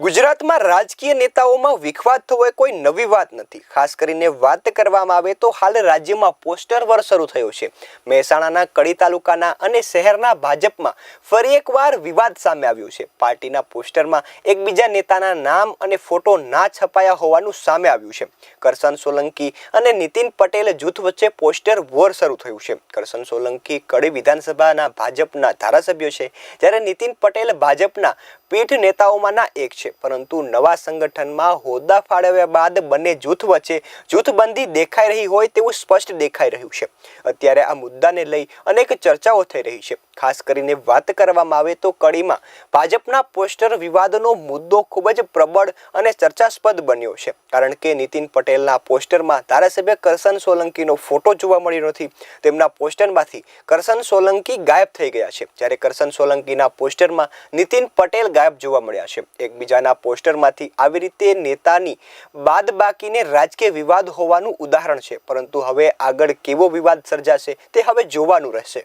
ગુજરાતમાં રાજકીય નેતાઓમાં વિખવાદ થવો એ કોઈ નવી વાત નથી। ખાસ કરીને વાત કરવામાં આવે તો હાલ રાજ્યમાં પોસ્ટર વોર શરૂ થયો છે। મહેસાણાના કડી તાલુકાના અને શહેરના ભાજપમાં ફરી એકવાર વિવાદ સામે આવ્યો છે। પાર્ટીના પોસ્ટરમાં એકબીજા નેતાના નામ અને ફોટો ના છપાયા હોવાનું સામે આવ્યું છે। કરશન સોલંકી અને નીતિન પટેલ જૂથ વચ્ચે પોસ્ટર વોર શરૂ થયું છે। કરશન સોલંકી કડી વિધાનસભાના ભાજપના ધારાસભ્ય છે, જ્યારે નીતિન પટેલ ભાજપના પીઠ નેતાઓમાંના એક છે। પરંતુ નવા સંગઠનમાં હોદ્દા ફાળવ્યા બાદ બંને જૂથ વચ્ચે જૂથબંધી દેખાઈ રહી હોય તેવું સ્પષ્ટ દેખાઈ રહ્યું છે। અત્યારે આ મુદ્દાને લઈ અનેક ચર્ચાઓ થઈ રહી છે। ખાસ કરીને વાત કરવામાં આવે તો કડીમાં ભાજપના પોસ્ટર વિવાદનો મુદ્દો ખૂબ જ પ્રબળ અને ચર્ચાસ્પદ બન્યો છે, કારણ કે નીતિન પટેલના પોસ્ટરમાં ધારાસભ્ય કરશન સોલંકીનો ફોટો જોવા મળ્યો નથી। તેમના પોસ્ટરમાંથી કરશન સોલંકી ગાયબ થઈ ગયા છે, જ્યારે કરશન સોલંકીના પોસ્ટરમાં નીતિન પટેલ ગાયબ જોવા મળ્યા છે। એકબીજાના પોસ્ટરમાંથી આવી રીતે નેતાની બાદબાકીને રાજકીય વિવાદ હોવાનું ઉદાહરણ છે, પરંતુ હવે આગળ કેવો વિવાદ સર્જાશે તે હવે જોવાનું રહેશે।